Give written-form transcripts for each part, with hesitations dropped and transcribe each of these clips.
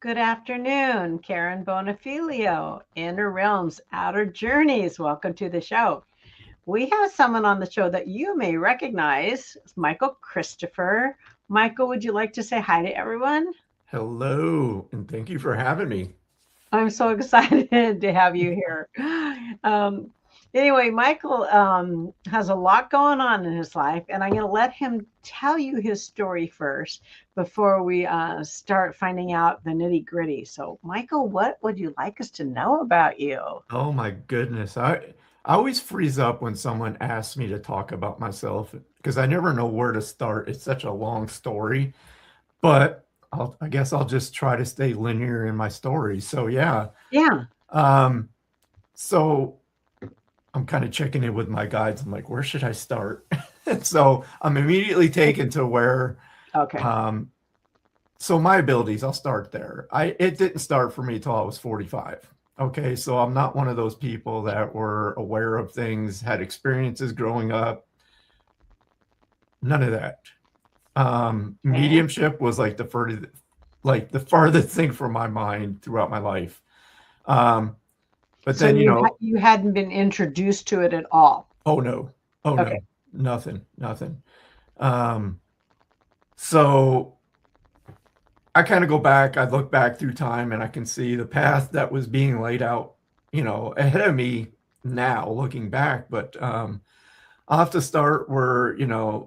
Good afternoon, Karen Bonafilio, Inner Realms, Outer Journeys. Welcome to the show. We have someone on the show that you may recognize. It's Michael Christopher. Michael, would you like to say hi to everyone? Hello, and thank you for having me. I'm so excited to have you here. Um, anyway, Michael has a lot going on in his life, and I'm going to let him tell you his story first before we start finding out the nitty gritty. So, Michael, what would you like us to know about you? Oh my goodness. I always freeze up when someone asks me to talk about myself because I never know where to start. It's such a long story, but I guess I'll just try to stay linear in my story. So yeah. Yeah. Um, so I'm kind of checking in with my guides. I'm like, where should I start? So I'm immediately taken to where Okay. um so my abilities, I'll start there. It didn't start for me till I was 45. Okay, so I'm not one of those people that were aware of things, had experiences growing up. None of that. Okay. Mediumship was like the farthest thing from my mind throughout my life. Um, but So then you hadn't been introduced to it at all. oh no, oh Okay. no, nothing, nothing. Um, so I kind of go back, I look back through time and I can see the path that was being laid out, ahead of me now looking back. But I'll have to start where,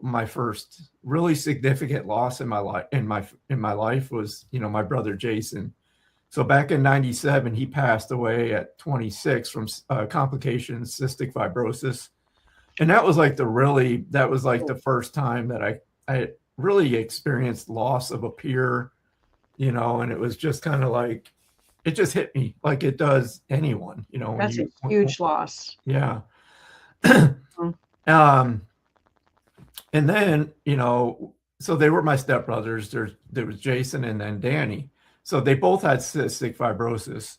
my first really significant loss in my life in my life was, my brother Jason. So back in 97, he passed away at 26 from complications, cystic fibrosis. And that was like the first time that I really experienced loss of a peer, and it was just kind of like it just hit me like it does anyone, when That's a you huge loss. yeah. Mm. um and then, so they were my stepbrothers. There was Jason and then Danny. So they both had cystic fibrosis.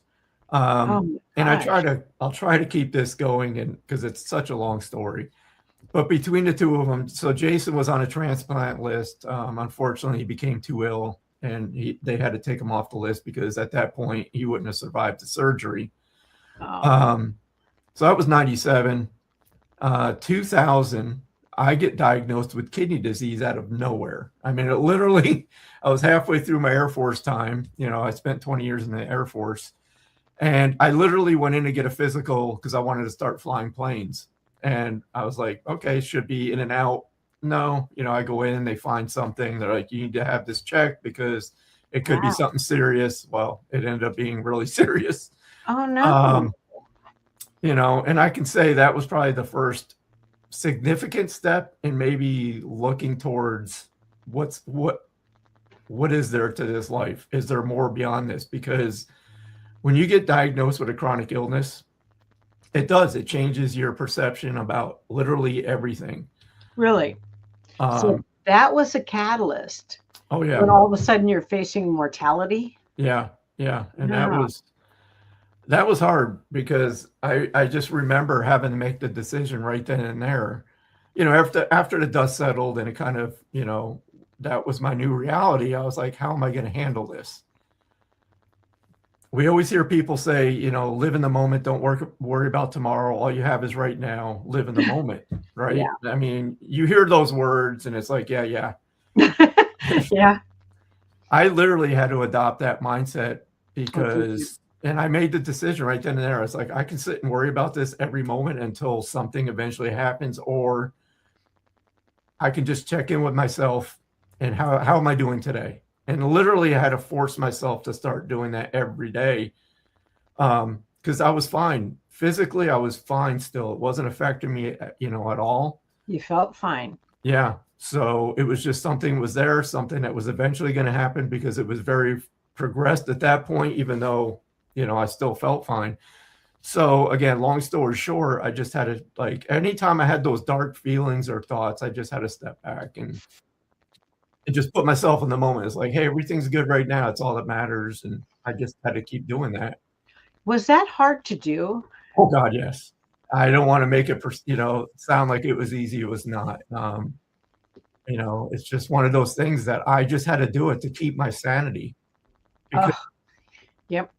Oh my And gosh. I'll try to keep this going and because it's such a long story. But between the two of them, so Jason was on a transplant list. Unfortunately, he became too ill, and they had to take him off the list because at that point he wouldn't have survived the surgery. Oh, Um, so that was 97. 2000, I get diagnosed with kidney disease out of nowhere. I mean, it literally, I was halfway through my Air Force time. I spent 20 years in the Air Force. And I literally went in to get a physical because I wanted to start flying planes. And I was like, okay, should be in and out. No, I go in, they find something. They're like, you need to have this checked because it could be wow. something serious. Well, it ended up being really serious. Oh no. Um, and I can say that was probably the first significant step in maybe looking towards what's what is there to this life? Is there more beyond this? Because when you get diagnosed with a chronic illness, it changes your perception about literally everything. Really? So Um, that was a catalyst oh yeah, when all of a sudden you're facing mortality? yeah, yeah, and Wow. that was hard because I just remember having to make the decision right then and there. After the dust settled and it kind of, that was my new reality. I was like, how am I going to handle this? We always hear people say, live in the moment, don't worry about tomorrow. All you have is right now. Live in the moment, right? Yeah. I mean, you hear those words and it's like, yeah, yeah. Yeah. I literally had to adopt that mindset Oh, did you? and I made the decision right then and there. I was like, I can sit and worry about this every moment until something eventually happens, or I can just check in with myself and how am I doing today? And literally, I had to force myself to start doing that every day because I was fine physically. I was fine still. It wasn't affecting me, at all. You felt fine. Yeah. So it was just something was there, something that was eventually going to happen because it was very progressed at that point, even though, I still felt fine. So again, long story short, I just had to like anytime I had those dark feelings or thoughts, I just had to step back and just put myself in the moment. It's like, hey, everything's good right now. It's all that matters. And I just had to keep doing that. Was that hard to do? Oh God, yes. I don't want to make it, sound like it was easy. It was not. It's just one of those things that I just had to do it to keep my sanity because Oh, Yep.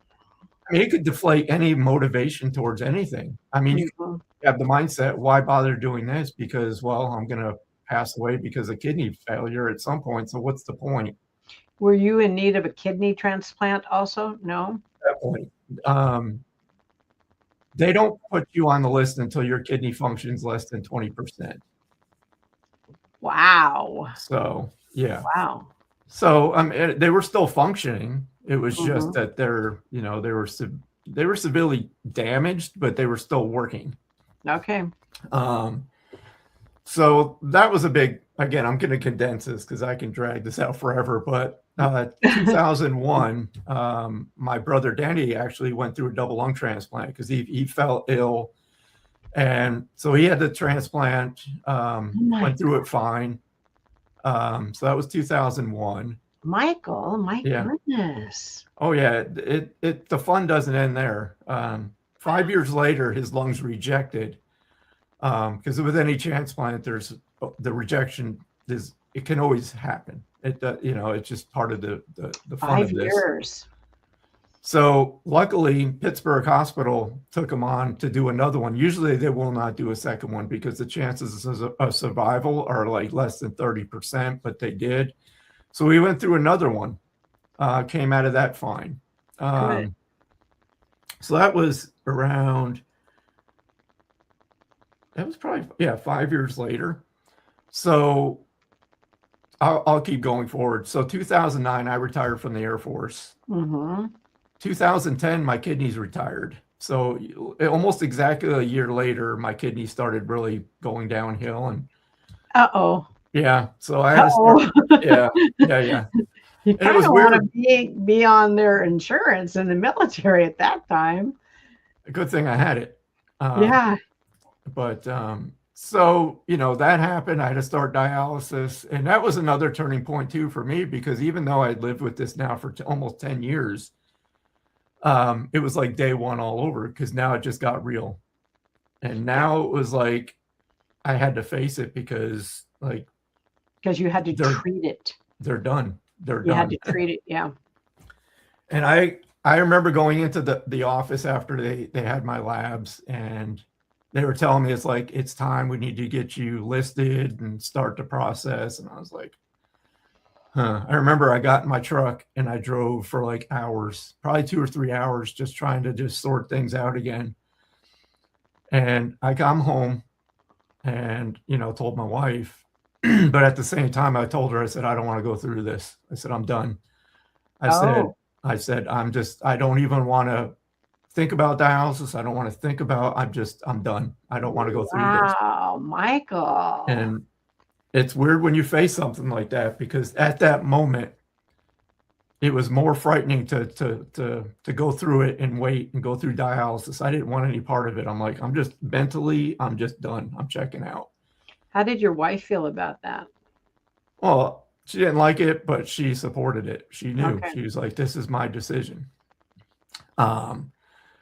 I mean, it could deflate any motivation towards anything. I mean, you Mhm. have the mindset, why bother doing this? Because, well, I'm going to pass away because of kidney failure at some point. So what's the point Were you in need of a kidney transplant also? No? at that point? Um, they don't put you on the list until your kidney functions less than 20%. Wow. So, yeah. Wow. So, they were still functioning. It was just Mhm. that they were severely damaged, but they were still working. Okay. Um, so that was a big. Again, I'm going to condense this because I can drag this out forever. But 2001, my brother Danny actually went through a double lung transplant because he fell ill, and so he had the transplant. Oh my Went through it fine. So that was 2001. Michael, my Yeah. goodness. Oh yeah, it the fun doesn't end there. 5 years later, his lungs rejected because with any transplant, there's the rejection is it can always happen. It's just part of the fun Five of this. years. So luckily, Pittsburgh Hospital took him on to do another one. Usually, they will not do a second one because the chances of survival are like less than 30%, but they did. So we went through another one. Came out of that fine. Good. So that was around. That was probably 5 years later. So I'll keep going forward. So 2009, I retired from the Air Force. Mm-hmm. 2010, my kidneys retired. So almost exactly a year later, my kidneys started really going downhill, and Uh-oh. yeah, so I had to start. Uh-oh. Yeah, yeah, You and it kind was of want to weird. be on their insurance in the military at that time. A good thing I had it. Um, Yeah. But so that happened. I had to start dialysis, and that was another turning point too for me because even though I'd lived with this now for almost 10 years, it was like day one all over because now it just got real, and Yeah. now it was like I had to face it because like Because you had to they're treat it. they're done. They're You had done. to treat it. Yeah. And I remember going into the office after they had my labs, and they were telling me it's time, we need to get you listed and start the process. And I was like, huh. I remember I got in my truck and I drove for like hours, probably 2 or 3 hours, just trying to just sort things out again. And I come home and told my wife, but at the same time I told her, I said, I don't want to go through this. I said, I'm done. I said, Oh, I don't even want to think about dialysis. I don't want to think about, I'm done. I don't want to go through this. wow, Michael. And it's weird when you face something like that because at that moment, it was more frightening to go through it and wait and go through dialysis. I didn't want any part of it. I'm like, I'm just done. I'm checking out. How did your wife feel about that? Well, she didn't like it, but she supported it. She knew. Okay. She was like, this is my decision. Um,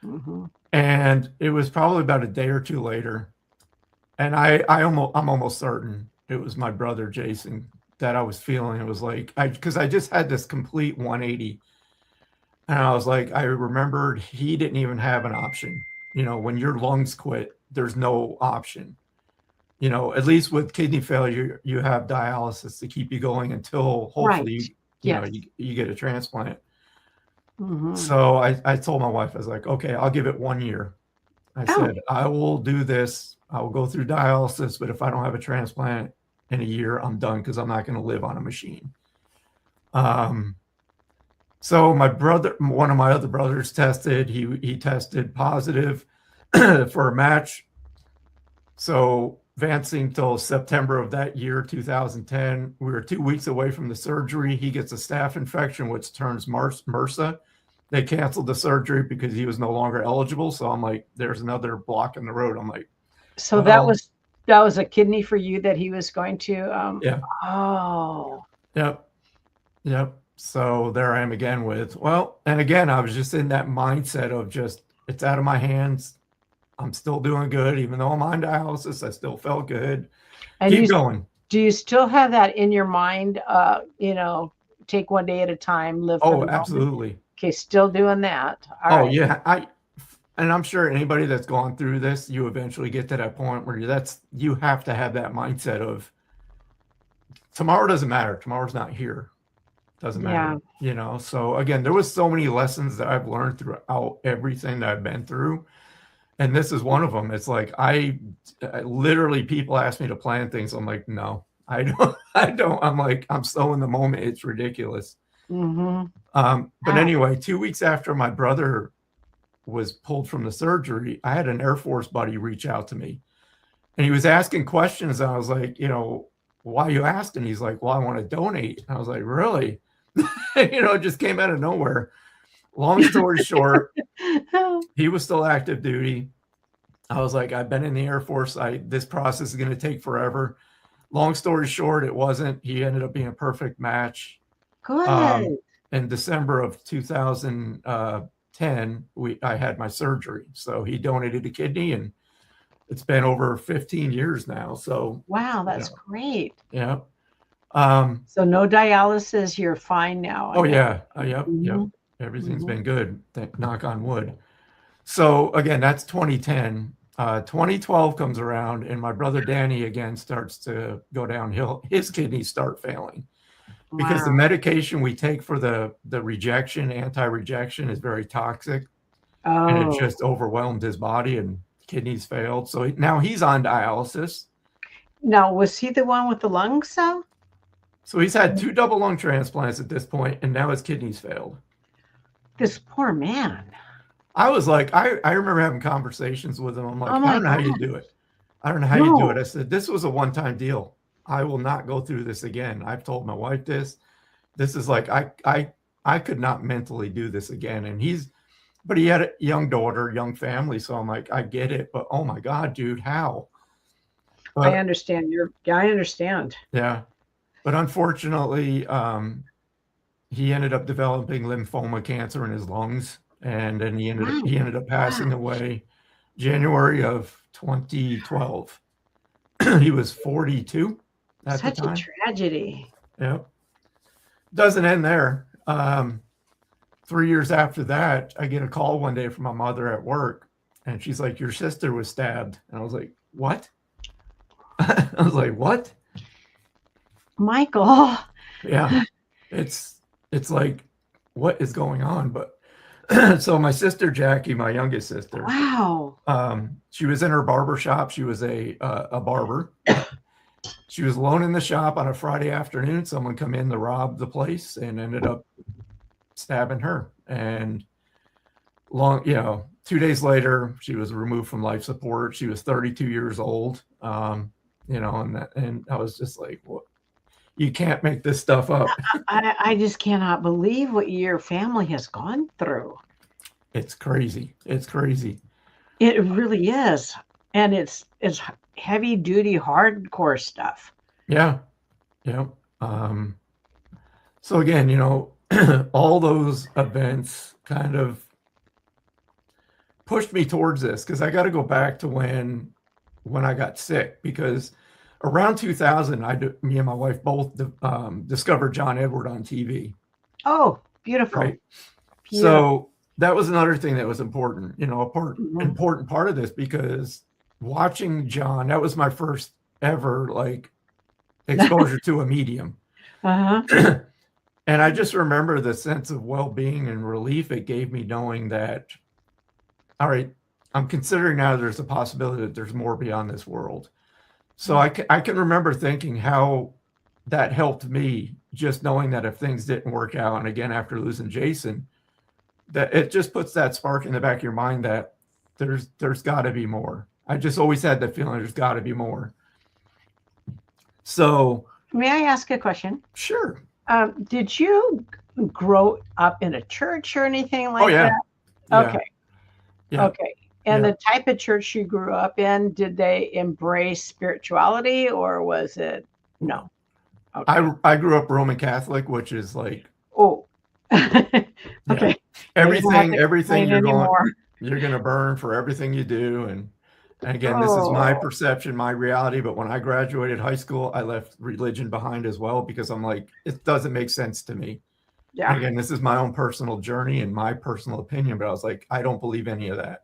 Hmm. and it was probably about a day or two later. And I'm almost certain it was my brother Jason that I was feeling. It was like because I just had this complete 180, and I was like, I remembered he didn't even have an option. When your lungs quit, there's no option. At least with kidney failure, you have dialysis to keep you going until Right. hopefully Yes. you get a transplant. Hmm. So I told my wife, I was like, okay, I'll give it 1 year. I Oh, said, I will do this. I will go through dialysis, but if I don't have a transplant in a year, I'm done because I'm not going to live on a machine. Um, so one of my other brothers tested. He tested positive for a match. So advancing till September of that year, 2010, we were 2 weeks away from the surgery. He gets a staph infection, which turns MRSA. They canceled the surgery because he was no longer eligible. So I'm like, there's another block in the road. I'm like, so well, that was a kidney for you that he was going to. yeah, Oh, yep, yep. So there I am again and again, I was just in that mindset of just, it's out of my hands. I'm still doing good. Even though I'm on dialysis, I still felt good. and Keep going. do you still have that in your mind? Take one day at a time, live for Oh, the moment. absolutely. Okay, still doing that. All Oh right. yeah, and I'm sure anybody that's gone through this, you eventually get to that point where you have to have that mindset of tomorrow doesn't matter. Tomorrow's not here. Doesn't Yeah. matter, you know. So again, there was so many lessons that I've learned throughout everything that I've been through, and this is one of them. It's like I literally people ask me to plan things. I'm like, no, I don't. I don't. I'm like, I'm so in the moment. It's ridiculous. Mm-hmm. But anyway, 2 weeks after my brother was pulled from the surgery, I had an Air Force buddy reach out to me, and he was asking questions. And I was like, you know, why you asked? And he's like, well, I want to donate. And I was like, really? You know, it just came out of nowhere. Long story short, he was still active duty. I was like, I've been in the Air Force. This process is going to take forever. Long story short, it wasn't. He ended up being a perfect match. Good. In December of 2010, I had my surgery. So he donated a kidney, and it's been over 15 years now. So Wow, you that's know, great. yeah. So no dialysis. You're fine now, I Oh guess. yeah, yep. Mm-hmm. Everything's Mm-hmm. been good. Knock on wood. So again, that's 2010. 2012 comes around, and my brother Danny again starts to go downhill. His kidneys start failing because the Wow. medication we take for the rejection, anti-rejection, is very toxic, and it Oh, just overwhelmed his body, and kidneys failed. So now he's on dialysis. now was he the one with the lung cell? So he's had 2 double lung transplants at this point, and now his kidneys failed. This poor man. I was like, I remember having conversations with him. I'm Oh like, I my don't know how you God. do it. I don't know how you do it. No. I said, this was a one-time deal. I will not go through this again. I've told my wife this. This is like I could not mentally do this again. And but he had a young daughter, young family. So I'm like, I get it, but oh my God, dude, how? I But understand. I understand. yeah. But unfortunately, he ended up developing lymphoma cancer in his lungs, and then Wow. he ended up passing away January of 2012. He was 42 at the Such a time. tragedy. Yep. Doesn't end there. 3 years after that, I get a call one day from my mother at work, and she's like, "Your sister was stabbed." And I was like, "What?" I was like, "What?" Michael. Yeah. It's like, what is going on? But so my sister Jackie, my youngest sister, Wow. she was in her barber shop. She was a barber. She was alone in the shop on a Friday afternoon. Someone come in to rob the place and ended up stabbing her. And 2 days later, she was removed from life support. She was 32 years old. And I was just like, what? You can't make this stuff up. I just cannot believe what your family has gone through. It's crazy. It's crazy. It really is. And it's heavy duty hardcore stuff. Yeah. Yeah. So again, all those events kind of pushed me towards this because I got to go back to when I got sick, because around 2000, me and my wife both discovered John Edward on TV. Oh, beautiful. Right. Beautiful. So that was another thing that was important, Mhm. important part of this, because watching John, that was my first ever like exposure to a medium. Uh-huh. And I just remember the sense of well-being and relief it gave me, knowing that, all right, I'm considering now there's a possibility that there's more beyond this world. So I can remember thinking how that helped me, just knowing that if things didn't work out, and again, after losing Jason, that it just puts that spark in the back of your mind that there's got to be more. I just always had that feeling there's got to be more. So, May I ask a question? sure. Did you grow up in a church or anything like yeah. that? Yeah. Okay. Yeah. Okay. And Yeah. the type of church you grew up in, did they embrace spirituality or was it no? Okay. I grew up Roman Catholic, which is like, Oh. yeah, Okay. Now you don't have to everything explain anymore. you're going to burn for everything you do. And again, this is my Oh. perception, my reality. But when I graduated high school, I left religion behind as well, because I'm like, it doesn't make sense to me. Yeah. And again, this is my own personal journey and my personal opinion, but I was like, I don't believe any of that.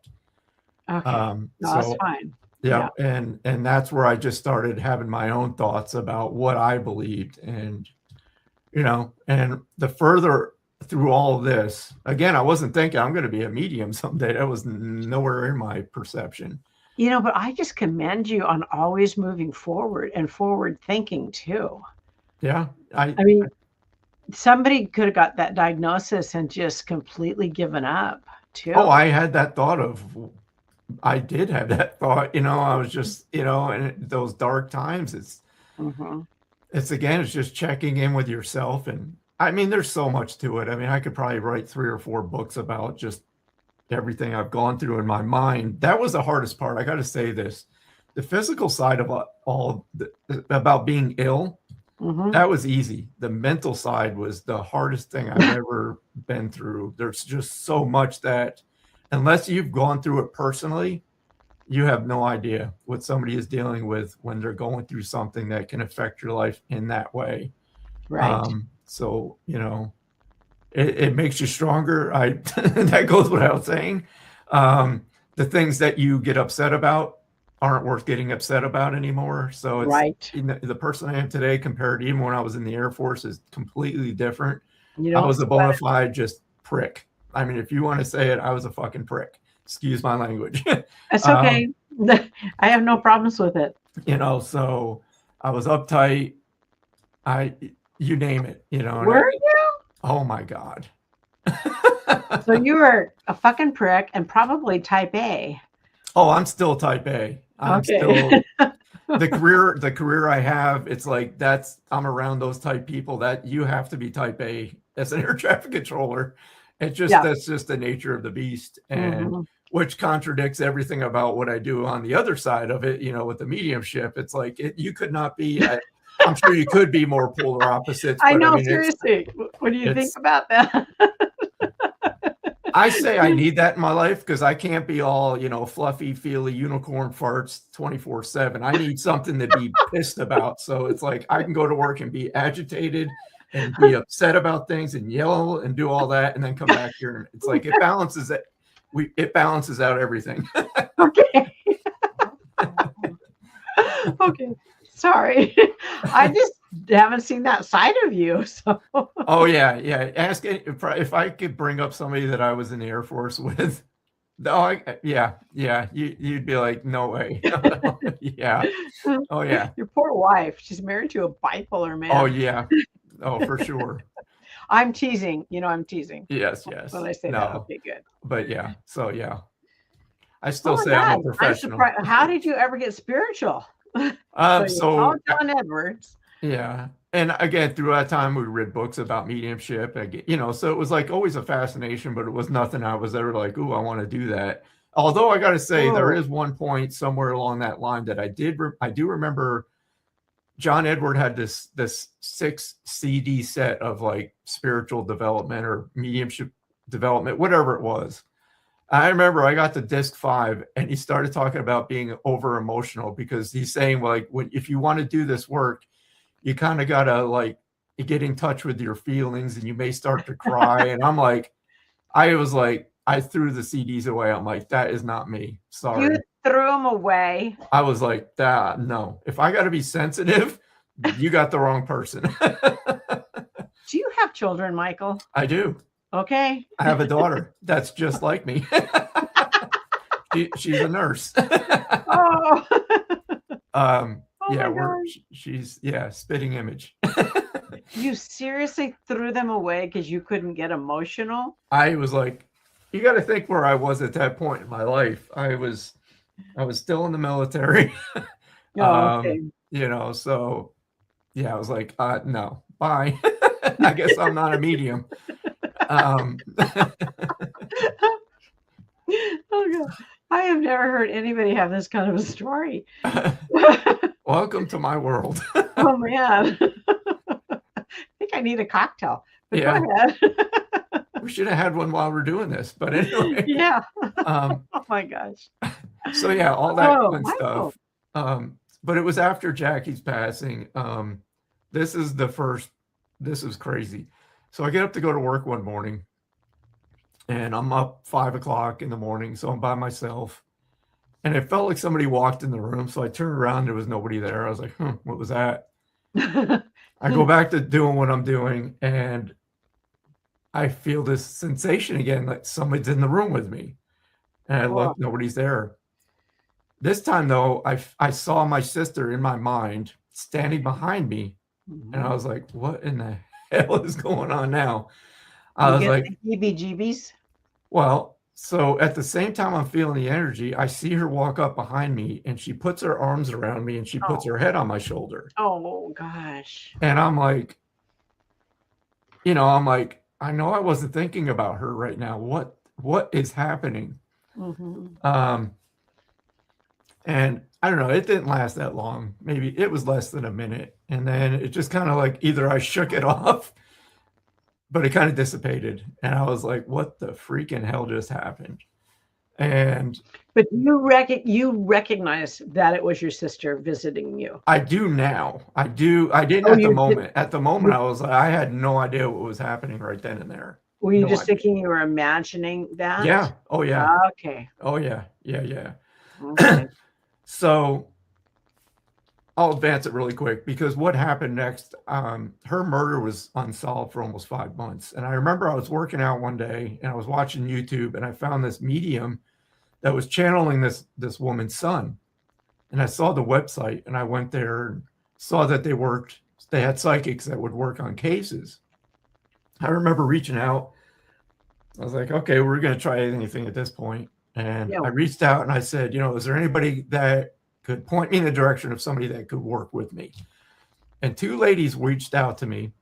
Okay. No, that's So fine. yeah, Yeah. and that's where I just started having my own thoughts about what I believed, and and the further through all of this, again, I wasn't thinking I'm going to be a medium someday. That was nowhere in my perception. But I just commend you on always moving forward and forward thinking too. Yeah, I mean, somebody could have got that diagnosis and just completely given up oh, too. I had that thought of, I did have that thought, I was just, in those dark times, Hmm. it's again, it's just checking in with yourself. And I mean, there's so much to it. I mean, I could probably write 3 or 4 books about just everything I've gone through in my mind. That was the hardest part. I got to say this. The physical side of about being ill, Hmm. that was easy. The mental side was the hardest thing I've ever been through. There's just so much that unless you've gone through it personally, you have no idea what somebody is dealing with when they're going through something that can affect your life in that way. Right. So, it makes you stronger. That goes without saying. The things that you get upset about aren't worth getting upset about anymore. So it's Right. the person I am today compared to even when I was in the Air Force is completely different. You I don't was a sweat bona it. fide just prick. I mean, if you want to say it, I was a fucking prick. Excuse my language. It's um, okay. I have no problems with it. so I was uptight. I you name it, Were you? oh my God. So you were a fucking prick and probably type A. Oh, I'm still type A. I'm Okay. still the career I have, it's like I'm around those type people that you have to be type A as an air traffic controller. Yeah. That's just the nature of the beast, and Hmm. which contradicts everything about what I do on the other side of it, with the mediumship. It's like you could not be I'm sure you could be more polar opposites, I but I know, mean seriously. What do you think it's about that? I say I need that in my life because I can't be all, fluffy, feely unicorn farts 24/7. I need something to be pissed about. So it's like I can go to work and be agitated and be upset about things and yell and do all that and then come back here. And it's like it balances out everything. Okay. Okay. Sorry. I just haven't seen that side of you. So Oh yeah, yeah. Ask if I could bring up somebody that I was in the Air Force with. Oh, yeah. You'd be like, no way. Yeah. Oh yeah. your poor wife. She's married to a bipolar Oh man. yeah. Oh, for sure. I'm teasing. I'm teasing Yes, when yes. I say that. No, Okay, good. but yeah. So yeah, I Oh still my say I'm a God. I'm professional. surprised. How did you ever get spiritual? So Um, you called so John Edwards. yeah, and again, through that time, we read books about mediumship. So it was like always a fascination, but it was nothing I was ever like, "Ooh, I want to do that." Although I got to say, there Whoa. is one point somewhere along that line that I do remember. John Edward had this 6 CD set of like spiritual development or mediumship development, whatever it was. I remember I got to disc 5 and he started talking about being over emotional because he's saying like if you want to do this work, you kind of got to like get in touch with your feelings and you may start to cry. And I was like, I threw the CDs away. I'm like, that is not me. You Sorry. threw him away. I was like, that no. If I got to be sensitive, you got the wrong person. Do you have children, Michael? I do. Okay. I have a daughter that's just like me. She's a nurse. Oh, oh Yeah, my God. she's spitting image. You seriously threw them away because you couldn't get emotional? I was like, you got to think where I was at that point in my life. I was still in the military. Oh, okay. So yeah, I was like, no, bye. I guess I'm not a medium. Um, Oh God. I have never heard anybody have this kind of a story. welcome to my world. Oh man. I think I need a cocktail, but go Yeah, ahead. we should have had one while we're doing this, but anyway. Yeah. Um, Oh my gosh. so yeah, all that Oh, fun Michael. stuff. But it was after Jackie's passing. This is crazy. So I get up to go to work one morning, and I'm up 5 o'clock in the morning, so I'm by myself. And it felt like somebody walked in the room. So I turned around, there was nobody there. I was like, what was that? I go back to doing what I'm doing, and I feel this sensation again, like somebody's in the room with me. And I look, nobody's there. This time, though, I saw my sister in my mind standing behind me, and I was like, what in the hell is going on now? I was like, heebie-jeebies. Well, so at the same time I'm feeling the energy, I see her walk up behind me, and she puts her arms around me, and she puts her head on my shoulder. Oh, gosh. And I'm like, I know I wasn't thinking about her right now. What is happening? And I don't know, it didn't last that long. Maybe it was less than a minute. And then it just kind of like either I shook it off, but it kind of dissipated. And I was like, what the freaking hell just happened? But you recognize that it was your sister visiting you. I do now. I do. I didn't at the moment. At the moment, I was like, I had no idea what was happening right then and there. Were you just thinking you were imagining that? Yeah. Oh yeah. Okay. Oh yeah. Yeah. Okay. So I'll advance it really quick, because what happened next, her murder was unsolved for almost 5 months. And I remember I was working out one day, and I was watching YouTube, and I found this medium that was channeling this woman's son. And I saw the website, and I went there and saw that they had psychics that would work on cases. I remember reaching out. I was like, okay, we're going to try anything at this point. And I reached out and I said, is there anybody that could point me in the direction of somebody that could work with me? And 2 ladies reached out to me,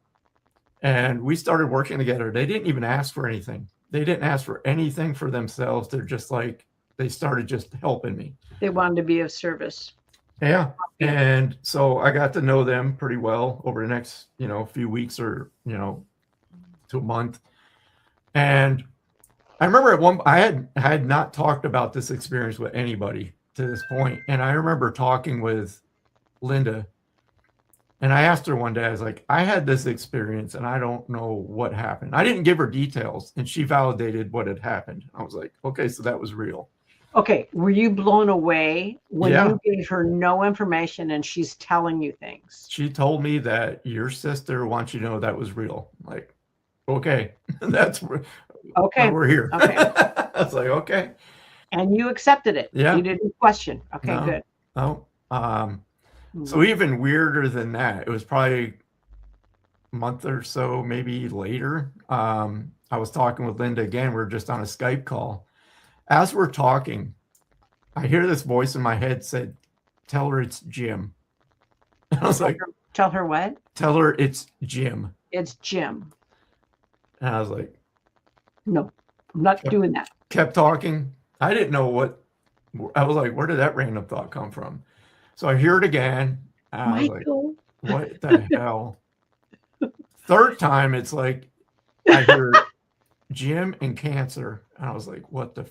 and we started working together. They didn't even ask for anything. They didn't ask for anything for themselves. They're just like, they started just helping me. They wanted to be of service. Yeah. And so I got to know them pretty well over the next, few weeks or, to a month. And I remember I had not talked about this experience with anybody to this point. And I remember talking with Linda, and I asked her one day, I was like, I had this experience and I don't know what happened. I didn't give her details, and she validated what had happened. I was like, okay, so that was real. Okay. Were you blown away when you gave her no information and she's telling you things? She told me that your sister wants you to know that was real. I'm like, okay, that's okay. We're here. Okay. I was like, okay. And you accepted it. Yeah. You didn't question. Okay, good. No. So even weirder than that, it was probably a month or so, maybe later. I was talking with Linda again. We were just on a Skype call. As we're talking, I hear this voice in my head said, tell her it's Jim. And I was like, tell her what? Tell her it's Jim. It's Jim. And I was like, no, I'm not doing that. Kept talking. I didn't know what, I was like, where did that random thought come from? So I hear it again. And I was like, what the hell? Third time, it's like, I hear Jim and cancer. And I was like, what the?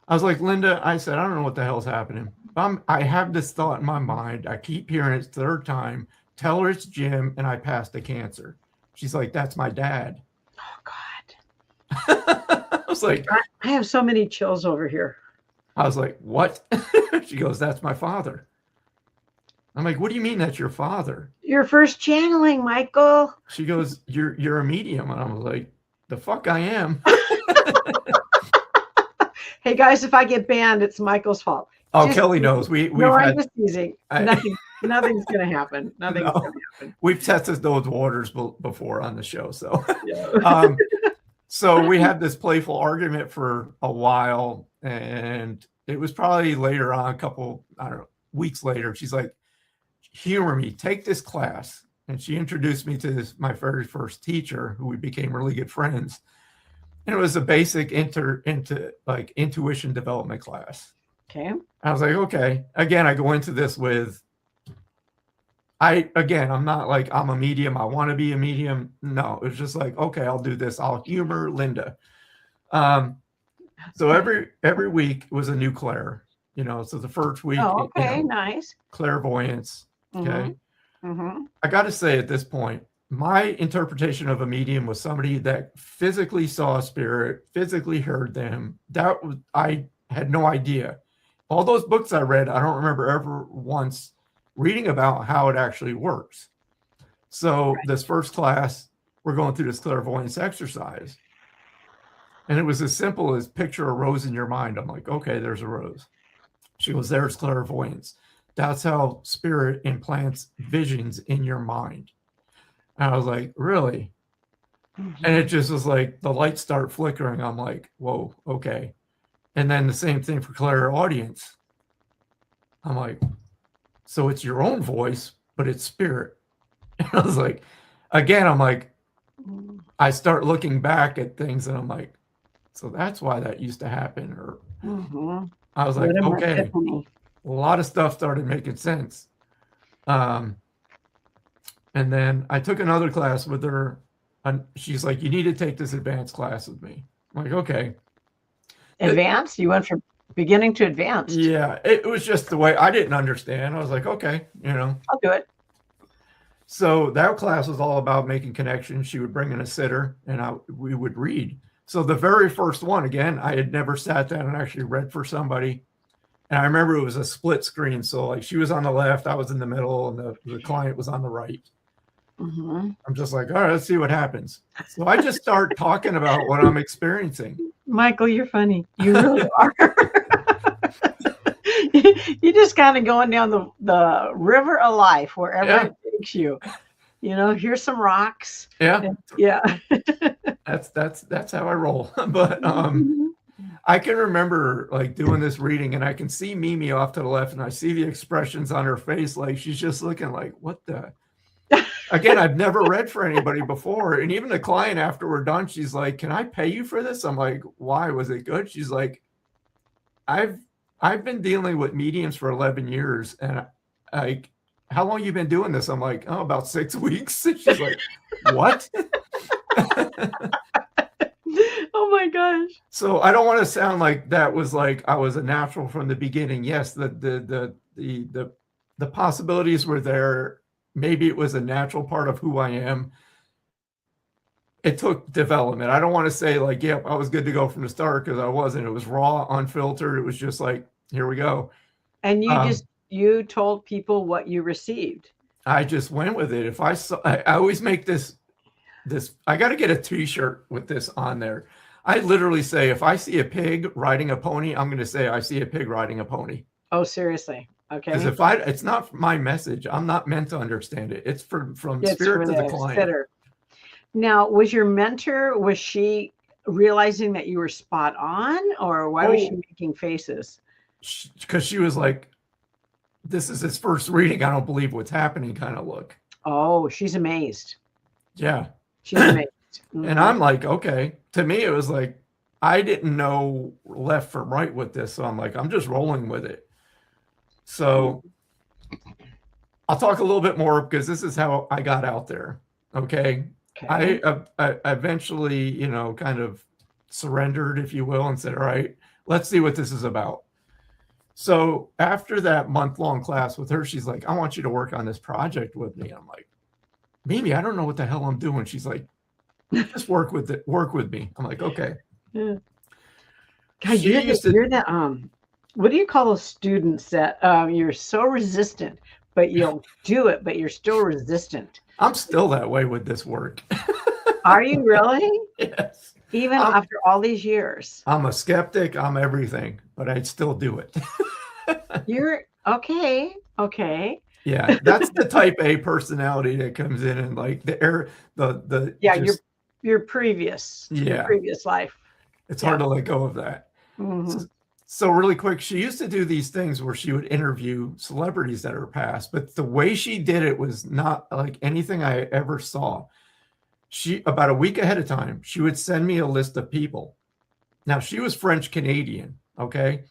I was like, Linda, I said, I don't know what the hell's happening. I have this thought in my mind. I keep hearing it. Third time. Tell her it's Jim and I passed the cancer. She's like, that's my dad. Oh, God. I was like, I have so many chills over here. I was like, what? She goes, that's my father. I'm like, what do you mean that's your father? Your first channeling, Michael. She goes, you're a medium. And I was like, the fuck I am. Hey guys, if I get banned, it's Michael's fault. Oh, Kelly knows. I'm just teasing. Nothing's gonna happen. Nothing's gonna happen. We've tested those waters before on the show. So yeah. So we had this playful argument for a while, and it was probably later on, a couple, I don't know, weeks later, she's like, humor me, take this class. And she introduced me to my very first teacher, who we became really good friends. And it was a basic intuition development class. Okay. I was like, okay. Again, I go into this with, I'm not like, I'm a medium. I want to be a medium. No, it was just like, okay, I'll do this. I'll humor Linda. So every week was a new Claire, so the first week. Oh, okay, nice. Clairvoyance. Okay. Mm-hmm. I got to say at this point, my interpretation of a medium was somebody that physically saw a spirit, physically heard them. I had no idea. All those books I read, I don't remember ever once reading about how it actually works. So this first class, we're going through this clairvoyance exercise. And it was as simple as picture a rose in your mind. I'm like, okay, there's a rose. She goes, there's clairvoyance. That's how spirit implants visions in your mind. And I was like, really? Mm-hmm. And it just was like the lights start flickering. I'm like, whoa, okay. And then the same thing for clairaudience. I'm like, so it's your own voice, but it's spirit. And I was like, again, I'm like, I start looking back at things and I'm like, so that's why that used to happen. Or I was like, okay, a lot of stuff started making sense. And then I took another class with her. And she's like, you need to take this advanced class with me. I'm like, okay. Advanced? You went from beginning to advanced? Yeah, it was just the way I didn't understand. I was like, okay, I'll do it. So that class was all about making connections. She would bring in a sitter and we would read. So the very first one, again, I had never sat down and actually read for somebody. And I remember it was a split screen. So like she was on the left, I was in the middle, and the client was on the right. I'm just like, all right, let's see what happens. So I just start talking about what I'm experiencing. Michael, you're funny. You really are. You're just kind of going down the river of life wherever it takes you. You know, here's some rocks. Yeah. Yeah. That's how I roll. But I can remember like doing this reading and I can see Mimi off to the left and I see the expressions on her face. Like she's just looking like, what the? Again, I've never read for anybody before. And even the client after we're done, she's like, can I pay you for this? I'm like, why? Was it good? She's like, I've been dealing with mediums for 11 years. And like, how long you been doing this? I'm like, oh, about 6 weeks. She's like, what? Oh my gosh. So I don't want to sound like that was like I was a natural from the beginning. Yes, the possibilities were there. Maybe it was a natural part of who I am. It took development. I don't want to say like, yep, I was good to go from the start, because I wasn't. It was raw, unfiltered. It was just like, here we go. And you told people what you received. I just went with it. If I saw, I always make this, I got to get a t-shirt with this on there. I literally say, if I see a pig riding a pony, I'm going to say, I see a pig riding a pony. Oh, seriously? Okay. Because it's not my message. I'm not meant to understand it. It's from spirit to the client. Sitter. Now, was your mentor, was she realizing that you were spot on, or why was she making faces? Because she was like, this is his first reading. I don't believe what's happening kind of look. Oh, she's amazed. Yeah. She's amazed. And I'm like, okay. To me, it was like, I didn't know left from right with this. So I'm like, I'm just rolling with it. So I'll talk a little bit more because this is how I got out there. Okay. I eventually, kind of surrendered, if you will, and said, all right, let's see what this is about. So after that month-long class with her, she's like, I want you to work on this project with me. I'm like, Mimi, I don't know what the hell I'm doing. She's like, just work with me. I'm like, okay. Yeah. God, you're the what do you call those students that you're so resistant, but you'll do it, but you're still resistant? I'm still that way with this work. Are you really? Yes. Even after all these years? I'm a skeptic. I'm everything, but I'd still do it. You're okay. Okay. Yeah, that's the type A personality that comes in and like your previous life. It's hard to let go of that. So really quick, she used to do these things where she would interview celebrities that are past, but the way she did it was not like anything I ever saw. She, about a week ahead of time, she would send me a list of people. Now, she was French Canadian, okay?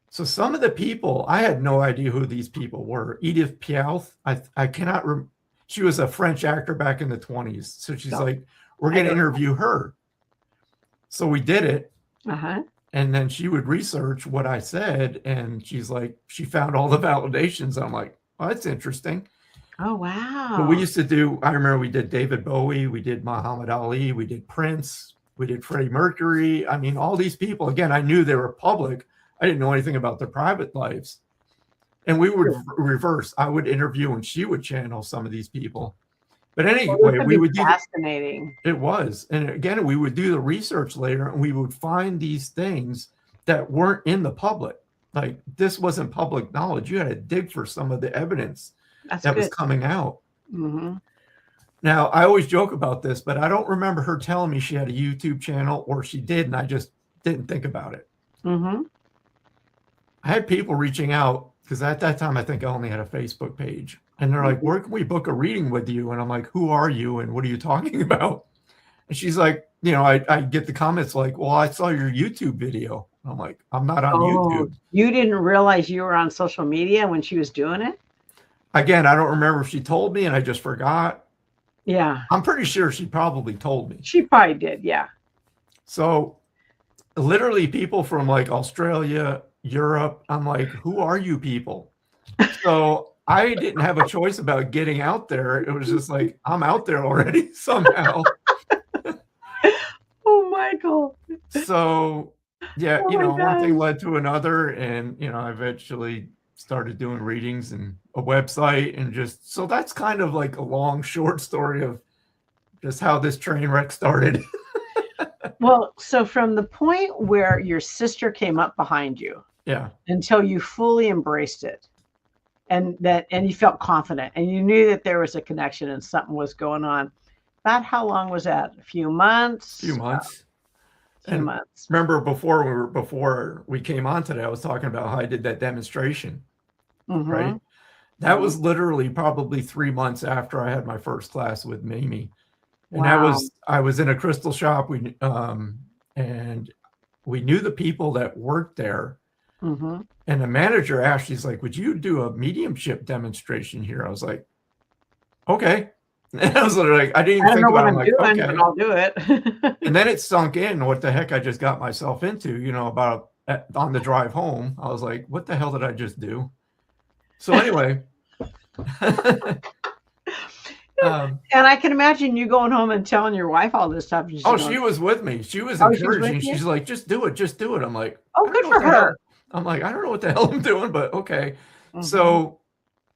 So some of the people, I had no idea who these people were. Edith Piaf, I cannot remember. She was a French actor back in the 20s. So she's like, we're going to interview her. So we did it. And then she would research what I said. And she's like, she found all the validations. I'm like, oh, that's interesting. Oh, But we wow. used to do, I remember we did David Bowie, we did Muhammad Ali, we did Prince, we did Freddie Mercury. I mean, all these people, again, I knew they were public. I didn't know anything about their private lives. And we would Sure. reverse. I would interview and she would channel some of these people. But Well, this anyway, would we be would do fascinating. it was. And again, we would do the research later and we would find these things that weren't in the public. Like this wasn't public knowledge. You had to dig for some of the evidence That's that was good. coming out. Mm-hmm. Now, I always joke about this, but I don't remember her telling me she had a YouTube channel, or she did, and I just didn't think about it. Mm-hmm. I had people reaching out because at that time I think I only had a Facebook page, and they're like, Mm-hmm. "Where can we book a reading with you?" And I'm like, "Who are you, and what are you talking about?" And she's like, I get the comments like, "Well, I saw your YouTube video." I'm like, "I'm not on Oh, YouTube." you didn't realize you were on social media when she was doing it? Again, I don't remember if she told me and I just forgot. Yeah, I'm pretty sure she probably told me. she probably did. Yeah. So literally people from like Australia, Europe, I'm like, who are you people? So I didn't have a choice about getting out there. It was just like, I'm out there already somehow. Oh, Michael. So yeah, Oh my one thing gosh. led to another. And, I eventually started doing readings and a website and just, so that's kind of like a long, short story of just how this train wreck started. Well, so from the point where your sister came up behind you Yeah. until you fully embraced it and you felt confident and you knew that there was a connection and something was going on. About how long was that? A few Few months? months. Few And months. remember before we came on today, I was talking about how I did that demonstration, Mm-hmm. right? That Mm-hmm. was literally probably 3 months after I had my first class with Mamie. And Wow. I was in a crystal shop. And we knew the people that worked there. Mm-hmm. And the manager asked, she's like, "Would you do a mediumship demonstration here?" I was like, "Okay." And I was like, I didn't I even don't think know what about it. I'm I'm like, doing, but "Okay." I'll do it. And then it sunk in what the heck I just got myself into, about on the drive home. I was like, what the hell did I just do? So anyway, um, And I can imagine you going home and telling your wife all this stuff. She's oh, going, she was with me. She was oh, she's with encouraging. you? She's like, just do it. Just do it. I'm like, Oh, I don't good know what for the hell. her. I'm like, I don't know what the hell I'm doing, but okay. Mm-hmm. So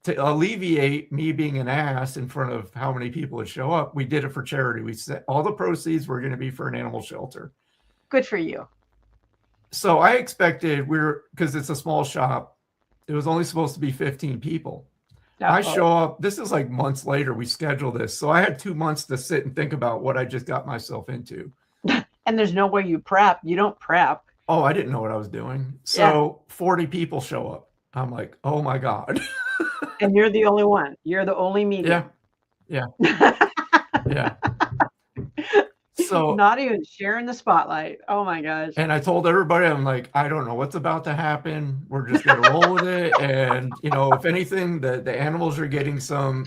to alleviate me being an ass in front of how many people would show up, we did it for charity. We said all the proceeds were going to be for an animal shelter. Good for you. So I expected because it's a small shop, it was only supposed to be 15 people. I Uh-oh. show up, this is like months later, we schedule this. So I had 2 months to sit and think about what I just got myself into. And there's no way you prep. You don't prep. Oh, I didn't know what I was doing. Yeah. So 40 people show up. I'm like, oh my God. And you're the only one. You're the only Yeah. medium. Yeah. Yeah. So, Not even sharing the spotlight. Oh my gosh. and I told everybody, I'm like, I don't know what's about to happen. We're just going to roll with it. And, if anything, the animals are getting some,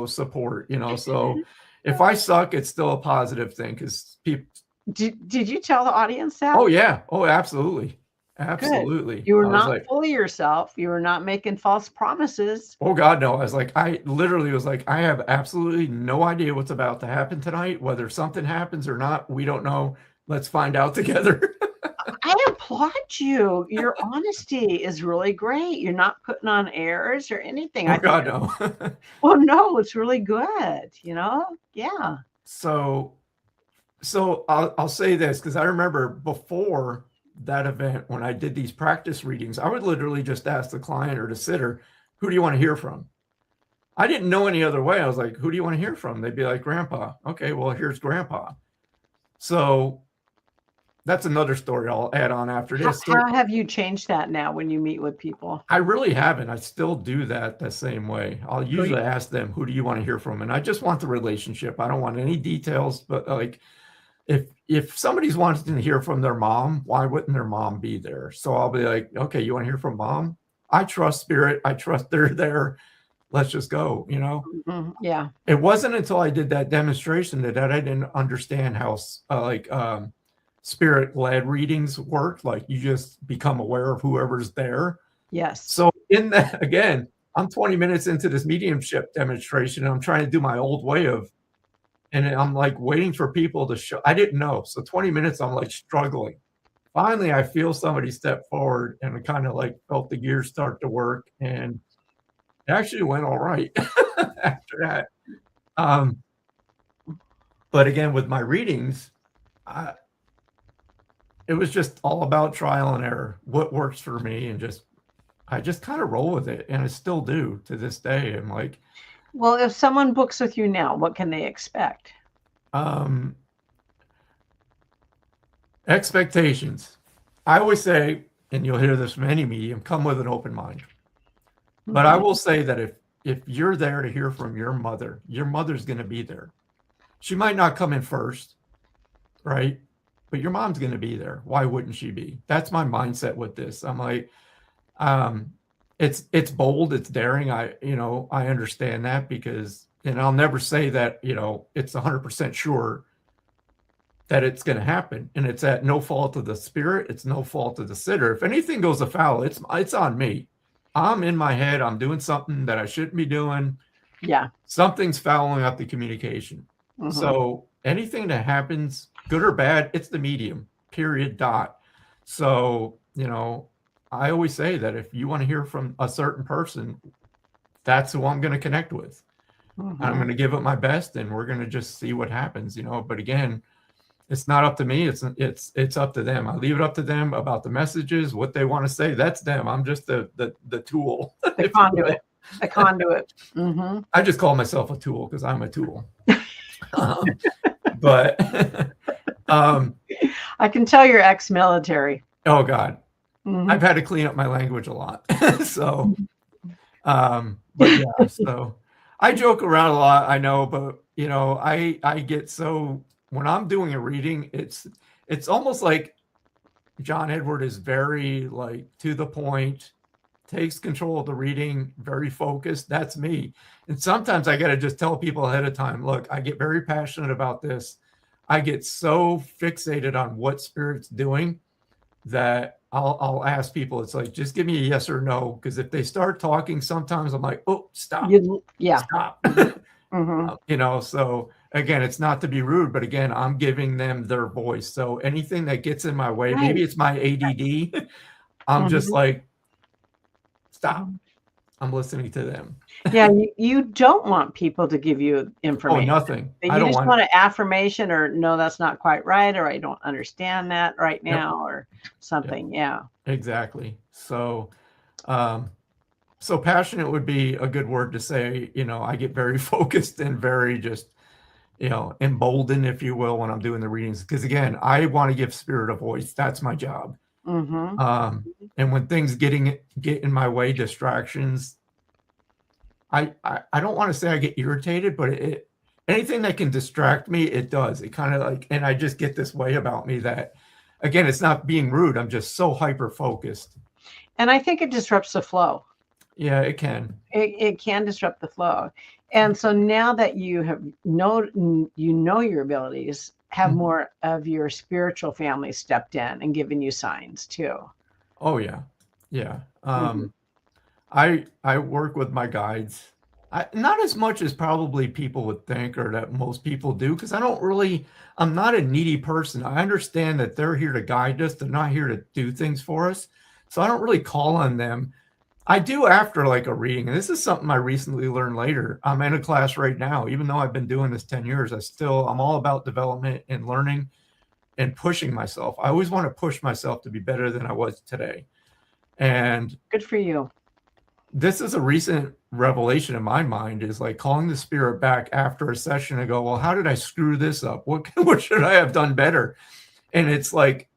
support, so if I suck, it's still a positive thing because people. Did you tell the audience that? Oh, yeah. Oh, absolutely. Good. Absolutely. You were I was not like, fully yourself. You were not making false promises. oh, God, no. I was like, I literally was like, I have absolutely no idea what's about to happen tonight. Whether something happens or not, we don't know. Let's find out together. I applaud you. Your honesty is really great. You're not putting on airs or anything. Oh, I think, God, no. well, no, it's really good. Yeah. So I'll say this because I remember before that event when I did these practice readings, I would literally just ask the client or the sitter, who do you want to hear from? I didn't know any other way. I was like, who do you want to hear from? They'd be like, Grandpa. Okay, well, here's Grandpa. So that's another story I'll add on after this. How have you changed that now when you meet with people? I really haven't. I still do that the same way. I'll usually ask them, who do you want to hear from? And I just want the relationship. I don't want any details, but like, if somebody's wanting to hear from their mom, why wouldn't their mom be there? So I'll be like, okay, you want to hear from mom? I trust spirit. I trust they're there. Let's just go, Mm-hmm. Yeah. It wasn't until I did that demonstration that I didn't understand how spirit-led readings work. Like you just become aware of whoever's there. Yes. So in that, again, I'm 20 minutes into this mediumship demonstration, and I'm trying to do my old way of, and I'm like waiting for people to show. I didn't know. So 20 minutes, I'm like struggling. Finally, I feel somebody step forward, and I kind of like felt the gears start to work, and it actually went all right after that. But again, with my readings, it was just all about trial and error. What works for me, and I just kind of roll with it, and I still do to this day. I'm like, well, if someone books with you now, what can they expect? Expectations. I always say, and you'll hear this from any medium, come with an open mind. But I will say that if you're there to hear from your mother's going to be there. She might not come in first, right? But your mom's going to be there. Why wouldn't she be? That's my mindset with this. I'm like, it's bold, it's daring. I understand that, because, and I'll never say that, it's 100% sure that it's going to happen. And it's at no fault of the spirit. It's no fault of the sitter. If anything goes afoul, it's on me. I'm in my head. I'm doing something that I shouldn't be doing. Yeah. Something's fouling up the communication. Mm-hmm. So anything that happens, good or bad, it's the medium, period, dot. So, I always say that if you want to hear from a certain person, that's who I'm going to connect with. Mm-hmm. I'm going to give it my best, and we're going to just see what happens, But again, it's not up to me. It's up to them. I leave it up to them about the messages, what they want to say. That's them. I'm just the tool. The conduit. The conduit. Mm-hmm. I just call myself a tool because I'm a tool. But I can tell you're ex-military. Oh God. Mm-hmm. I've had to clean up my language a lot. So, but yeah, so I joke around a lot, I know, but I get so, when I'm doing a reading, it's almost like John Edward is very like to the point, takes control of the reading, very focused. That's me. And sometimes I got to just tell people ahead of time, look, I get very passionate about this. I get so fixated on what Spirit's doing that I'll ask people, it's like, just give me a yes or no. Because if they start talking, sometimes I'm like, oh, stop. Stop. Mm-hmm. So again, it's not to be rude, but again, I'm giving them their voice. So anything that gets in my way, maybe it's my ADD. I'm just like, stop. I'm listening to them. Yeah, you don't want people to give you information. Oh, nothing. You just want an affirmation, or no, that's not quite right, or I don't understand that right now, or something. Yeah. Exactly. So, so passionate would be a good word to say. I get very focused and very just, emboldened, if you will, when I'm doing the readings. Because again, I want to give Spirit a voice. That's my job. Mm-hmm. And when things get in my way, distractions, I don't want to say I get irritated, but anything that can distract me, it does. It kind of like, and I just get this way about me that, again, it's not being rude. I'm just so hyper focused. And I think it disrupts the flow. Yeah, it can. It can disrupt the flow. And so now that you know your abilities, have mm-hmm. more of your spiritual family stepped in and given you signs too. Oh yeah. Yeah. Mm-hmm. I work with my guides. Not as much as probably people would think, or that most people do, because I'm not a needy person. I understand that they're here to guide us. They're not here to do things for us. So I don't really call on them. I do after like a reading. And this is something I recently learned later. I'm in a class right now. Even though I've been doing this 10 years, I'm all about development and learning and pushing myself. I always want to push myself to be better than I was today. And good for you. This is a recent revelation in my mind, is like calling the Spirit back after a session and go, well, how did I screw this up? What should I have done better? And it's like,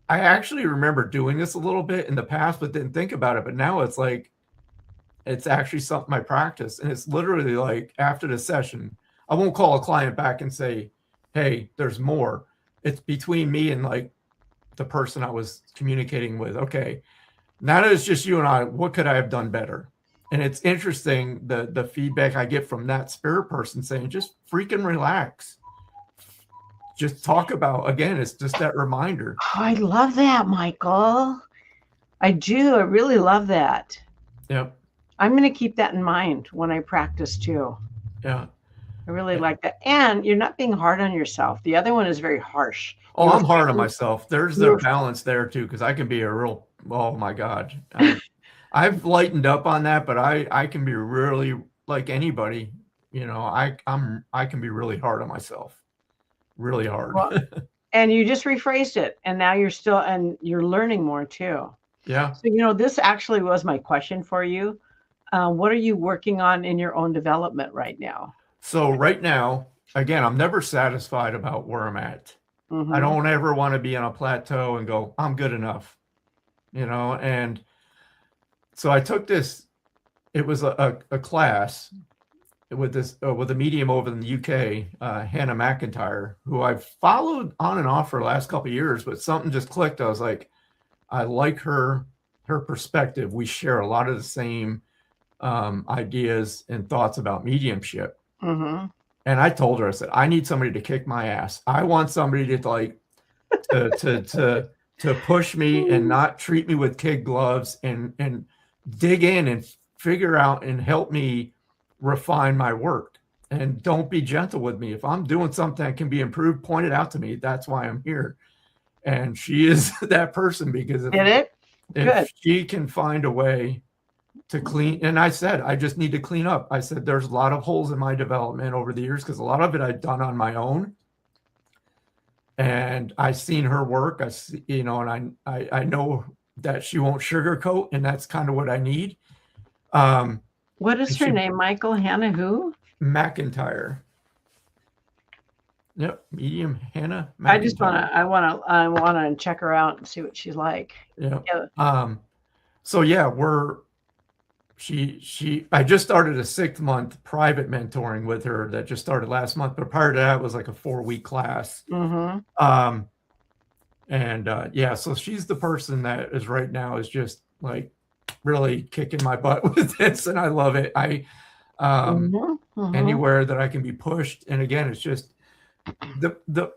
I actually remember doing this a little bit in the past, but didn't think about it. But now it's like, it's actually something I practice. And it's literally like after the session, I won't call a client back and say, hey, there's more. It's between me and like the person I was communicating with. Okay, now that it's just you and I, what could I have done better? And it's interesting, the feedback I get from that spirit person saying, just freaking relax. Just talk about, again, it's just that reminder. Oh, I love that, Michael. I do. I really love that. Yep. I'm going to keep that in mind when I practice too. Yeah. I really like that. And you're not being hard on yourself. The other one is very harsh. Oh, You were I'm hard on fighting, myself. There's you the were, balance there too, because I can be a real, oh my God. I've lightened up on that, but I can be really like anybody, I can be really hard on myself. Really hard. well, and you just rephrased it. And now you're learning more too. Yeah. So, this actually was my question for you. What are you working on in your own development right now? So right now, again, I'm never satisfied about where I'm at. I Mm-hmm. don't ever want to be on a plateau and go, I'm good enough, and so I took this, it was a class with a medium over in the UK, Hannah McIntyre, who I've followed on and off for the last couple of years, but something just clicked. I was like, I like her perspective. We share a lot of the same ideas and thoughts about mediumship. Mm-hmm. And I told her, I said, I need somebody to kick my ass. I want somebody to push me and not treat me with kid gloves and dig in and figure out and help me refine my work. And don't be gentle with me. If I'm doing something that can be improved, point it out to me. That's why I'm here. And she is that person, because Did it? Good. if she can find a way to clean, and I said, I just need to clean up. I said, there's a lot of holes in my development over the years, because a lot of it I've done on my own. And I've seen her work. I see, and I know that she won't sugarcoat, and that's kind of what I need. What is her name, Michael? Hannah who? McIntyre. Yep, medium Hannah McIntyre. I wanna check her out and see what she's like. Yeah. Yeah. So yeah, I just started a 6-month private mentoring with her that just started last month, but prior to that it was like a 4-week class. Mm-hmm. Yeah, so she's the person that is right now is just like really kicking my butt with this, and I love it. Anywhere that I can be pushed, and again, it's just the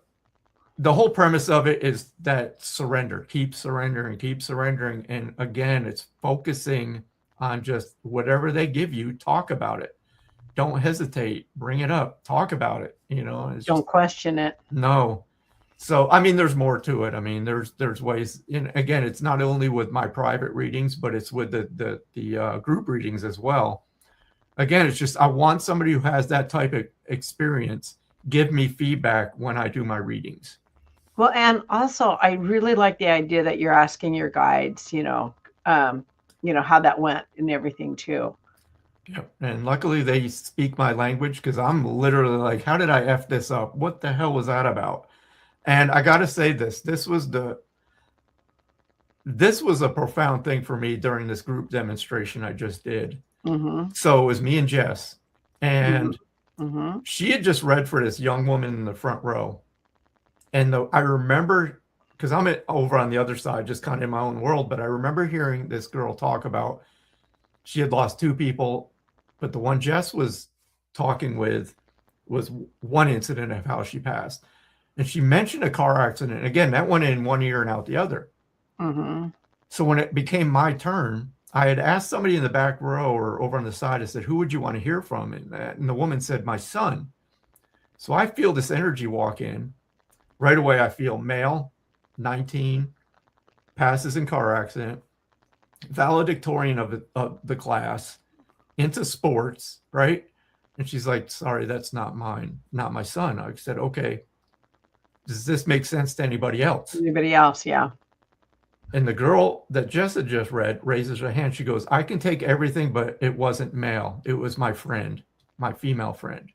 whole premise of it is that surrender, keep surrendering, and again, it's focusing on just whatever they give you, talk about it. Don't hesitate, bring it up, talk about it. Don't question it. No. So, I mean, there's more to it. I mean, there's ways, and again, it's not only with my private readings, but it's with the group readings as well. Again, it's just, I want somebody who has that type of experience give me feedback when I do my readings. Well, and also I really like the idea that you're asking your guides, how that went and everything too. Yep. And luckily they speak my language, because I'm literally like, how did I F this up? What the hell was that about? And I got to say this was a profound thing for me during this group demonstration I just did. Mm-hmm. So it was me and Jess, and Mm-hmm. she had just read for this young woman in the front row. And I remember, because I'm over on the other side, just kind of in my own world, but I remember hearing this girl talk about she had lost 2 people, but the one Jess was talking with was one incident of how she passed. And she mentioned a car accident. Again, that went in one ear and out the other. Mm-hmm. So when it became my turn, I had asked somebody in the back row or over on the side, I said, who would you want to hear from? And the woman said, my son. So I feel this energy walk in. Right away, I feel male, 19, passes in car accident, valedictorian of the class, into sports, right? And she's like, sorry, that's not mine, not my son. I said, okay, does this make sense to anybody else? Anybody else? Yeah. And the girl that Jess had just read raises her hand. She goes, I can take everything, but it wasn't male. It was my friend, my female friend.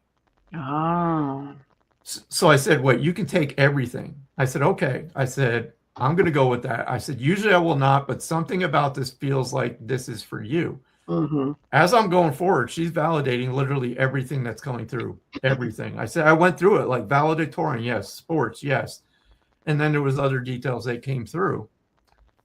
Oh. So I said, wait, you can take everything. I said, okay. I said, I'm going to go with that. I said, usually I will not, but something about this feels like this is for you. Mm-hmm. As I'm going forward, she's validating literally everything that's coming through, everything. I said, I went through it, like valedictorian, yes, sports, yes. And then there was other details that came through.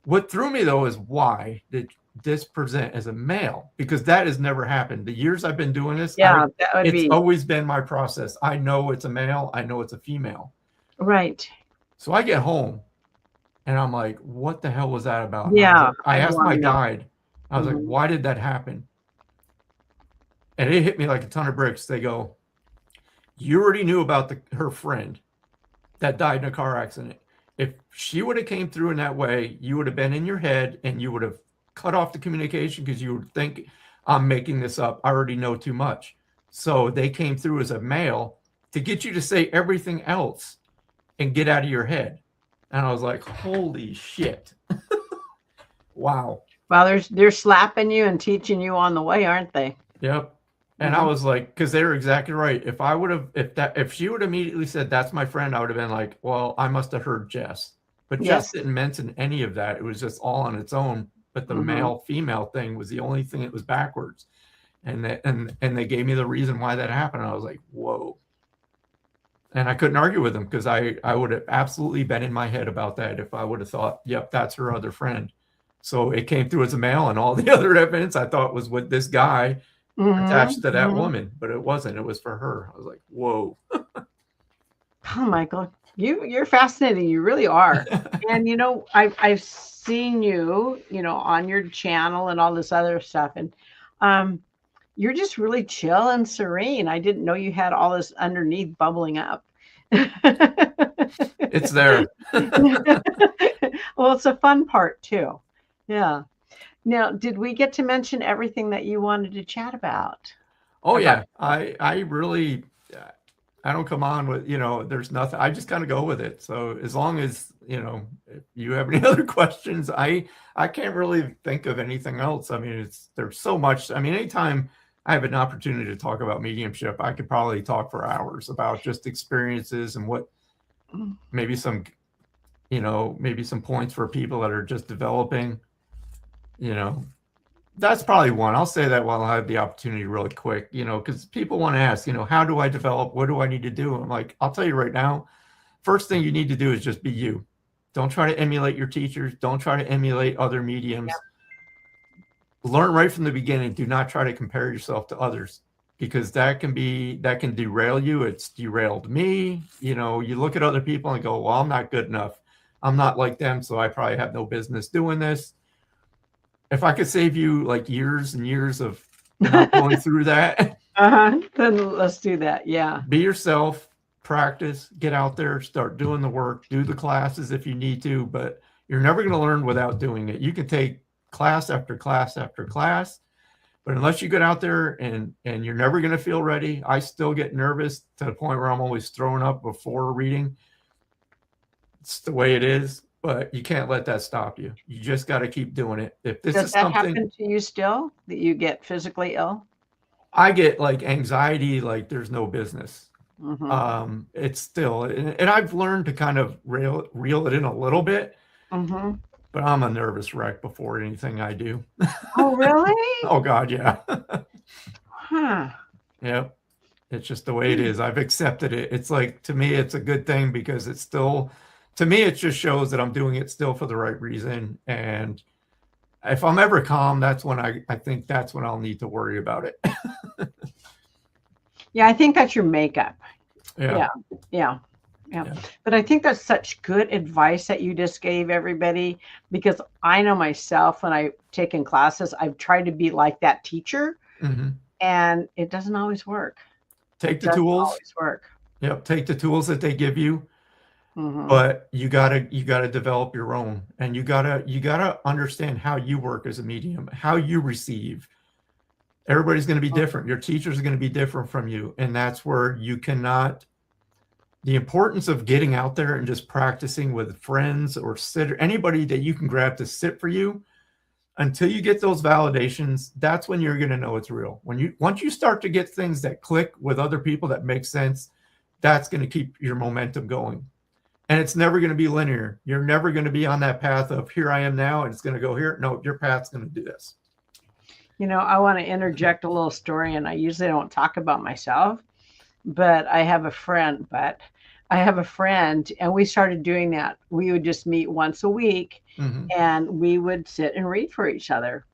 What threw me, though, is why did this present as a male? Because that has never happened. The years I've been doing this, it's always been my process. I know it's a male. I know it's a female. Right. So I get home, and I'm like, what the hell was that about? Yeah. I asked my guide. I was like, why did that happen? And it hit me like a ton of bricks. They go, you already knew about her friend that died in a car accident. If she would have came through in that way, you would have been in your head and you would have cut off the communication because you would think, I'm making this up. I already know too much. So they came through as a male to get you to say everything else and get out of your head. And I was like, holy shit. Wow. Well, they're slapping you and teaching you on the way, aren't they? Yep. And I was like, because they were exactly right. If I would have, if she would have immediately said, that's my friend, I would have been like, well, I must have heard Jess. But Jess didn't mention any of that. It was just all on its own. But the male female thing was the only thing that was backwards. And they gave me the reason why that happened. I was like, whoa. And I couldn't argue with them because I would have absolutely been in my head about that if I would have thought, yep, that's her other friend. So it came through as a male, and all the other evidence I thought was with this guy attached to that woman, but it wasn't. It was for her. I was like, whoa. Oh, Michael, you're fascinating. You really are. And I've seen you, on your channel and all this other stuff, and you're just really chill and serene. I didn't know you had all this underneath bubbling up. It's there. Well, it's a fun part too. Yeah. Now, did we get to mention everything that you wanted to chat about? Oh yeah. I really, I don't come on with, there's nothing. I just kind of go with it. So as long as, if you have any other questions, I can't really think of anything else. I mean, there's so much. I mean, anytime I have an opportunity to talk about mediumship, I could probably talk for hours about just experiences and what maybe some points for people that are just developing. That's probably one. I'll say that while I have the opportunity really quick, because people want to ask, how do I develop? What do I need to do? I'm like, I'll tell you right now, first thing you need to do is just be you. Don't try to emulate your teachers. Don't try to emulate other mediums. Yep. Learn right from the beginning. Do not try to compare yourself to others because that can derail you. It's derailed me. You look at other people and go, well, I'm not good enough. I'm not like them. So I probably have no business doing this. If I could save you like years and years of not going through that, then let's do that. Yeah. Be yourself, practice, get out there, start doing the work, do the classes if you need to, but you're never going to learn without doing it. You can take class after class after class, but unless you get out there and you're never going to feel ready, I still get nervous to the point where I'm always throwing up before reading. It's the way it is. But you can't let that stop you. You just got to keep doing it. If this Does that happen to you still, that you get physically ill? I get like anxiety, like there's no business. It's still, and I've learned to kind of reel it in a little bit. But I'm a nervous wreck before anything I do. Oh, really? Oh God, yeah. Yep. It's just the way it is. I've accepted it. It's like, to me, it's a good thing because it's still, to me, it just shows that I'm doing it still for the right reason. And if I'm ever calm, that's when I think that's when I'll need to worry about it. Yeah, I think that's your makeup. Yeah. But I think that's such good advice that you just gave everybody, because I know myself when I've taken classes, I've tried to be like that teacher, and it doesn't always work. Take the tools. Always work. Yep. Take the tools that they give you. But you gotta develop your own, and you gotta understand how you work as a medium, how you receive. Everybody's going to be different. Your teachers are going to be different from you, and that's where you cannot. The importance of getting out there and just practicing with friends or anybody that you can grab to sit for you until you get those validations. That's when you're going to know it's real. Once you start to get things that click with other people that make sense, that's going to keep your momentum going. And it's never going to be linear. You're never going to be on that path of here I am now and it's going to go here. No, your path's going to do this. I want to interject a little story, and I usually don't talk about myself, but I have a friend, and we started doing that. We would just meet once a week, and we would sit and read for each other.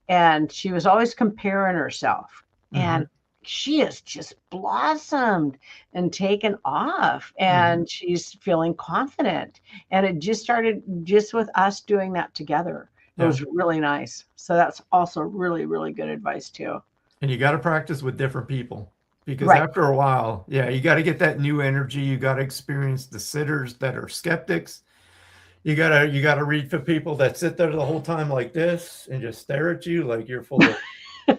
And she was always comparing herself, and she has just blossomed and taken off, and she's feeling confident. And it just started just with us doing that together. It was really nice. So that's also really, really good advice too. And you got to practice with different people because Right. after a while, yeah, you got to get that new energy. You got to experience the sitters that are skeptics. You gotta read for people that sit there the whole time like this and just stare at you like you're full of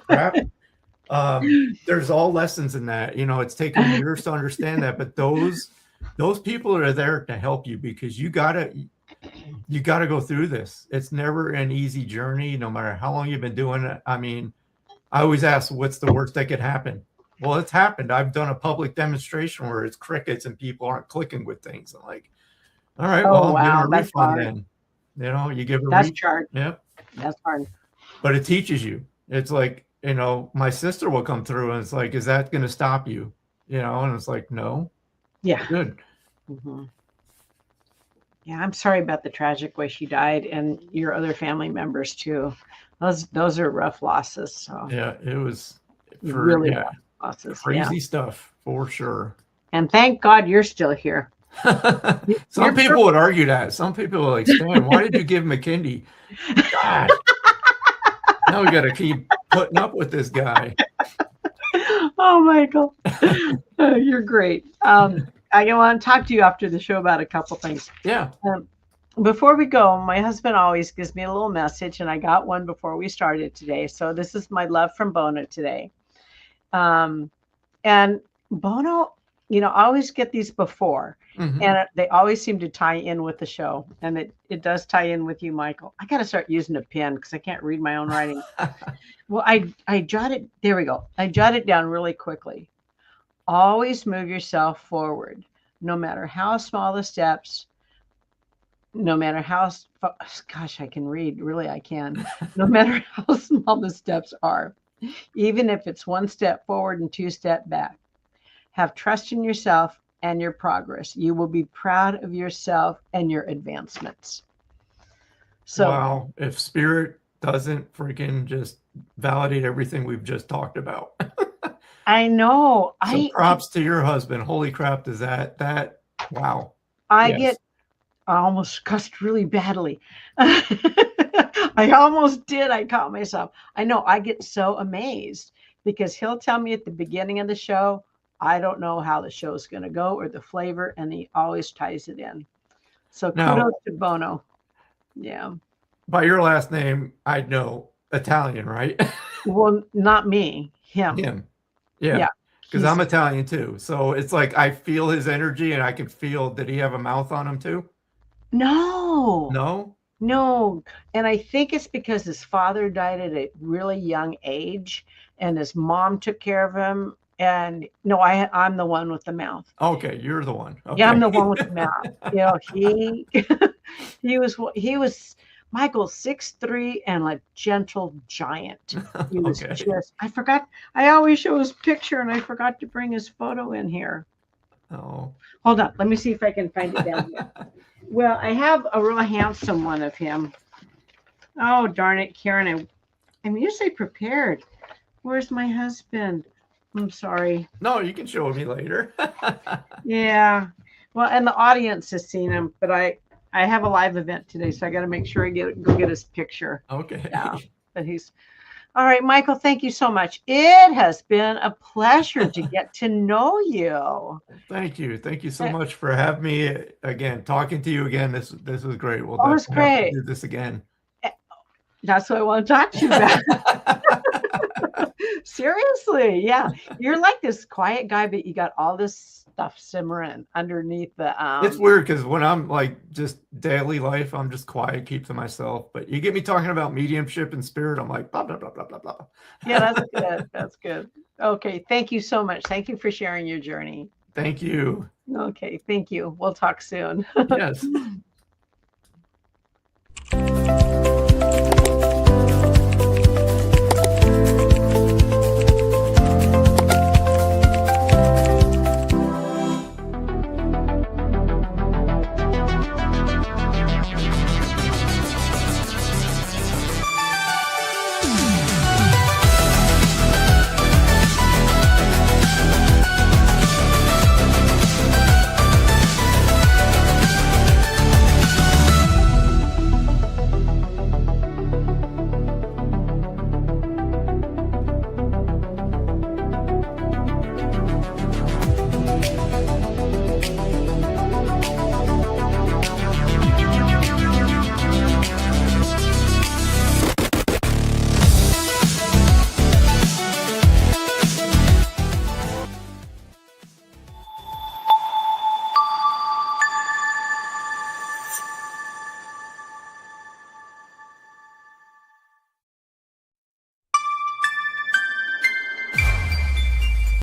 crap. There's all lessons in that. It's taken me years to understand that, but those people are there to help you because you gotta go through this. It's never an easy journey, no matter how long you've been doing it. I mean, I always ask, what's the worst that could happen? Well, it's happened. I've done a public demonstration where it's crickets and people aren't clicking with things. I'm like, all right, Oh, well, I'm giving wow. a That's refund hard. then. You give a That's refund. hard. Yeah. That's hard. But it teaches you. It's like, my sister will come through and it's like, is that going to stop you? And it's like, no, Yeah. good. Hmm. Yeah. I'm sorry about the tragic way she died and your other family members too. Those are rough losses. So Yeah, it was really yeah, rough losses. Yeah. crazy stuff for sure. And thank God you're still here. Some You're people would argue that. Some people are like, Stan, why did you give McKindy? God, now we got to keep putting up with this guy. Oh, Michael, you're great. I want to talk to you after the show about a couple things. Yeah. Before we go, my husband always gives me a little message, and I got one before we started today. So this is my love from Bono today. And Bono, I always get these before, Mm-hmm. and they always seem to tie in with the show. And it does tie in with you, Michael. I got to start using a pen because I can't read my own writing. Well, I jotted, there we go. I jotted down really quickly. Always move yourself forward, no matter how small the steps, no matter how, gosh, I can read, really, I can, no matter how small the steps are, even if it's one step forward and two step back. Have trust in yourself and your progress. You will be proud of yourself and your advancements. So, Wow. If spirit doesn't freaking just validate everything we've just talked about. I know So props to your husband. Holy crap, does that wow. I Yes. almost cussed really badly. I almost did. I caught myself. I know. I get so amazed because he'll tell me at the beginning of the show, I don't know how the show's going to go or the flavor, and he always ties it in. So Now, kudos to Bono. Yeah. by your last name, I know Italian, right? Well, not me, him. Him. Yeah. Yeah. Because I'm Italian too. So it's like I feel his energy and I can feel, did he have a mouth on him too? No, No? no. And I think it's because his father died at a really young age and his mom took care of him. And no, I'm the one with the mouth. Okay, you're the one. Okay. Yeah, I'm the one with the mouth. He he was Michael 6'3" and a gentle giant. He was Okay. just I forgot I always show his picture and I forgot to bring his photo in here. Oh. Hold on, let me see if I can find it down here. Well, I have a real handsome one of him. Oh darn it, Karen, I'm usually prepared. Where's my husband? I'm sorry. No, you can show me later. Yeah. Well, and the audience has seen him, but I have a live event today, so I got to make sure I go get his picture. Okay. Yeah. But he's all right, Michael. Thank you so much. It has been a pleasure to get to know you. Thank you. Thank you so much for having me again. Talking to you again. This was great. We'll Oh, it's definitely have to great. do this again. That's what I want to talk to you about. Seriously, yeah. You're like this quiet guy, but you got all this stuff simmering underneath the It's weird because when I'm like just daily life, I'm just quiet, keep to myself. But you get me talking about mediumship and spirit, I'm like blah blah blah blah blah blah. Yeah, that's good. That's good. Okay, thank you so much. Thank you for sharing your journey. Thank you. Okay, thank you. We'll talk soon. Yes.